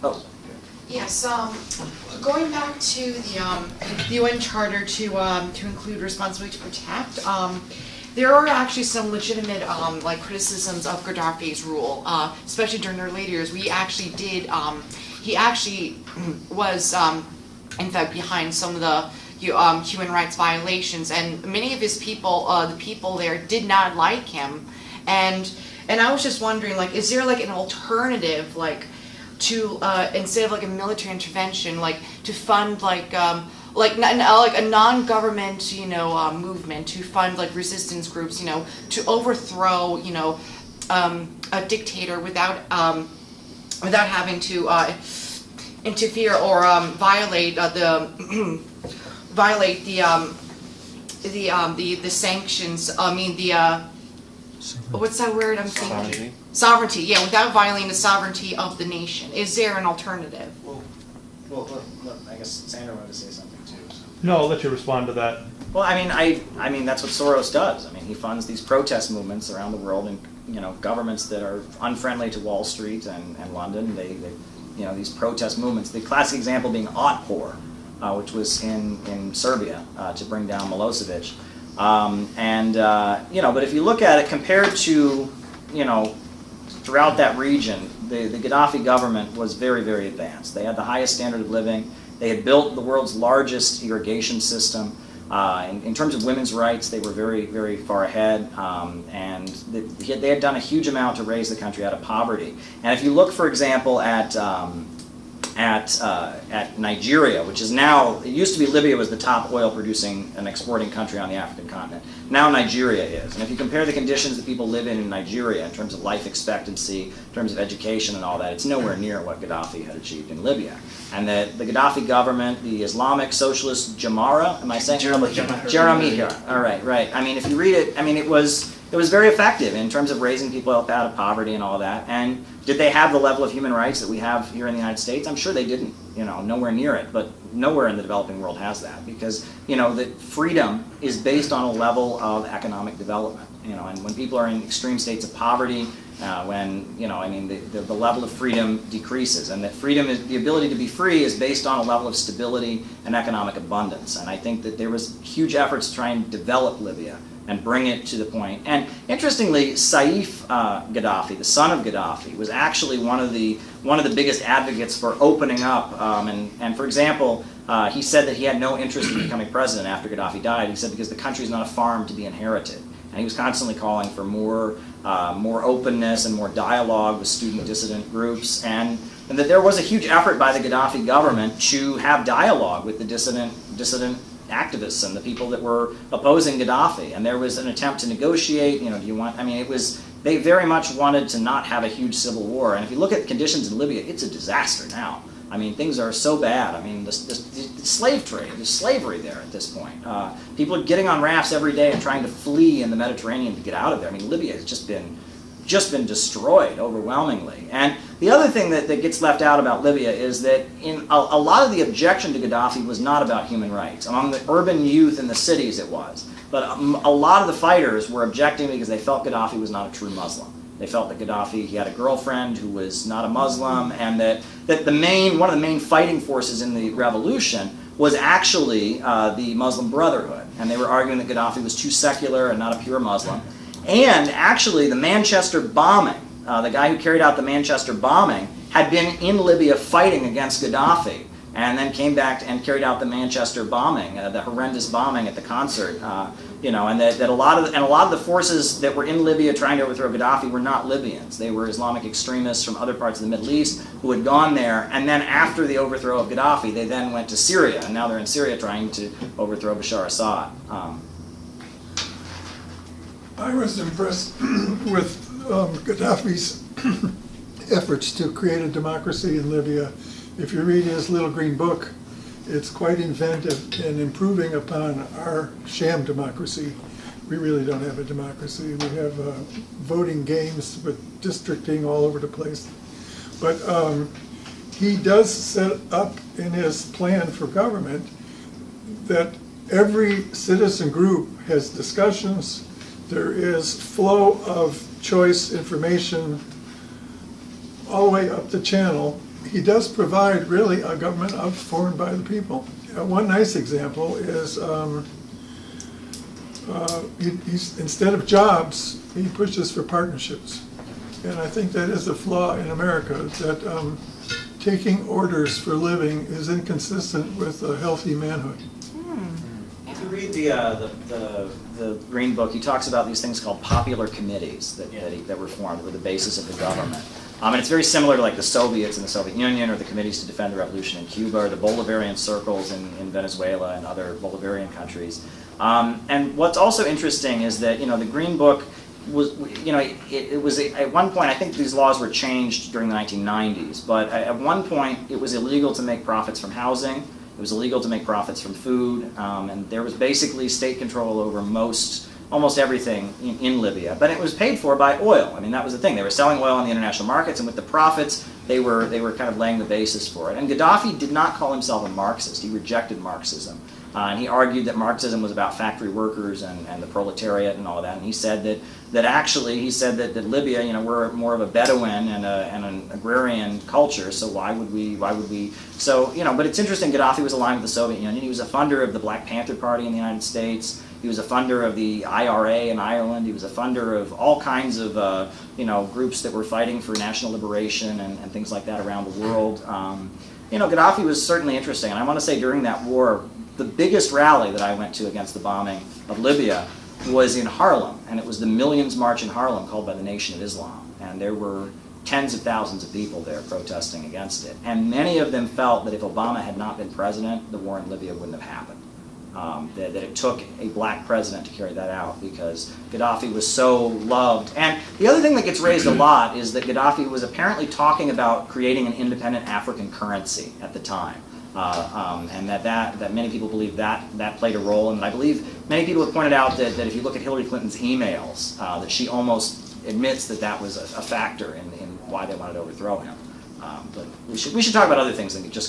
Oh. Yes, going back to the UN Charter to include responsibility to protect, there are actually some legitimate like criticisms of Gaddafi's rule, especially during their later years. We actually did, he actually was in fact behind some of the human rights violations, and many of his people, the people there, did not like him, and I was just wondering, like, is there like an alternative, like, to instead of like a military intervention, like to fund like a non-government, you know, movement to fund like resistance groups, you know, to overthrow, you know, a dictator without having to interfere or violate the violate the sanctions. I mean what's that word I'm thinking? Sovereignty. Sovereignty, yeah, without violating the sovereignty of the nation. Is there an alternative? Well, I guess Sandra wanted to say something too. So. No, I'll let you respond to that. Well, I mean that's what Soros does. I mean, he funds these protest movements around the world, and you know, governments that are unfriendly to Wall Street and London. They you know, these protest movements. The classic example being Otpor, which was in Serbia to bring down Milosevic. You know, but if you look at it compared to, you know, throughout that region, the Gaddafi government was very, very advanced. They had the highest standard of living. They had built the world's largest irrigation system. In terms of women's rights, they were very, very far ahead, and they had done a huge amount to raise the country out of poverty. And if you look, for example, at Nigeria, which is now, it used to be Libya was the top oil producing and exporting country on the African continent. Now Nigeria is. And if you compare the conditions that people live in Nigeria in terms of life expectancy, in terms of education and all that, it's nowhere near what Gaddafi had achieved in Libya. And the Gaddafi government, the Islamic Socialist Jamara, am I saying? Jaramihira. All right, right. I mean, if you read it, I mean, it was very effective in terms of raising people up out of poverty and all that. And did they have the level of human rights that we have here in the United States? I'm sure they didn't, you know, nowhere near it, but nowhere in the developing world has that, because, you know, that freedom is based on a level of economic development, you know, and when people are in extreme states of poverty, when, you know, I mean, the level of freedom decreases, and that freedom is, the ability to be free is based on a level of stability and economic abundance. And I think that there was huge efforts to try and develop Libya and bring it to the point. And interestingly, Saif Gaddafi, the son of Gaddafi, was actually one of the biggest advocates for opening up. And for example, he said that he had no interest in becoming president after Gaddafi died. He said because the country is not a farm to be inherited. And he was constantly calling for more openness and more dialogue with student dissident groups, and that there was a huge effort by the Gaddafi government to have dialogue with the dissident activists and the people that were opposing Gaddafi, and there was an attempt to negotiate, you know, do you want, I mean, it was, they very much wanted to not have a huge civil war, and if you look at the conditions in Libya, it's a disaster now. I mean, things are so bad. I mean, the slave trade, there's slavery there at this point. People are getting on rafts every day and trying to flee in the Mediterranean to get out of there. I mean, Libya has just been destroyed overwhelmingly. And the other thing that gets left out about Libya is that in a lot of the objection to Gaddafi was not about human rights. Among the urban youth in the cities it was. But a lot of the fighters were objecting because they felt Gaddafi was not a true Muslim. They felt that Gaddafi, he had a girlfriend who was not a Muslim, and that one of the main fighting forces in the revolution was actually the Muslim Brotherhood. And they were arguing that Gaddafi was too secular and not a pure Muslim. And actually, the Manchester bombing, the guy who carried out the Manchester bombing, had been in Libya fighting against Gaddafi, and then came back and carried out the Manchester bombing, the horrendous bombing at the concert. You know, and that a lot of the forces that were in Libya trying to overthrow Gaddafi were not Libyans. They were Islamic extremists from other parts of the Middle East who had gone there, and then after the overthrow of Gaddafi, they then went to Syria, and now they're in Syria trying to overthrow Bashar Assad. I was impressed with Gaddafi's efforts to create a democracy in Libya. If you read his little green book, it's quite inventive in improving upon our sham democracy. We really don't have a democracy. We have voting games with districting all over the place. But he does set up in his plan for government that every citizen group has discussions. There is flow of choice information all the way up the channel, he does provide really a government of for and by the people. One nice example is he's, instead of jobs, he pushes for partnerships. And I think that is a flaw in America, that taking orders for living is inconsistent with a healthy manhood. If you read the Green Book, he talks about these things called popular committees that were formed, were the basis of the government. And it's very similar to like the Soviets in the Soviet Union, or the committees to defend the revolution in Cuba, or the Bolivarian circles in Venezuela and other Bolivarian countries. And what's also interesting is that, the Green Book was, it was at one point, I think these laws were changed during the 1990s, but at one point it was illegal to make profits from housing, it was illegal to make profits from food, and there was basically state control over almost everything in Libya, but it was paid for by oil. I mean, that was the thing. They were selling oil on the international markets, and with the profits, they were kind of laying the basis for it. And Gaddafi did not call himself a Marxist. He rejected Marxism. And he argued that Marxism was about factory workers and the proletariat and all that. And he said that Libya, we're more of a Bedouin and an agrarian culture. So why would we? So but it's interesting. Gaddafi was aligned with the Soviet Union. He was a funder of the Black Panther Party in the United States. He was a funder of the IRA in Ireland. He was a funder of all kinds of groups that were fighting for national liberation and things like that around the world. Gaddafi was certainly interesting. And I want to say during that war, the biggest rally that I went to against the bombing of Libya was in Harlem, and it was the Millions March in Harlem, called by the Nation of Islam. And there were tens of thousands of people there protesting against it. And many of them felt that if Obama had not been president, the war in Libya wouldn't have happened. That it took a black president to carry that out, because Gaddafi was so loved. And the other thing that gets raised a lot is that Gaddafi was apparently talking about creating an independent African currency at the time. And that many people believe that played a role. And I believe many people have pointed out that if you look at Hillary Clinton's emails, that she almost admits that was a factor in why they wanted to overthrow him. But we should talk about other things than just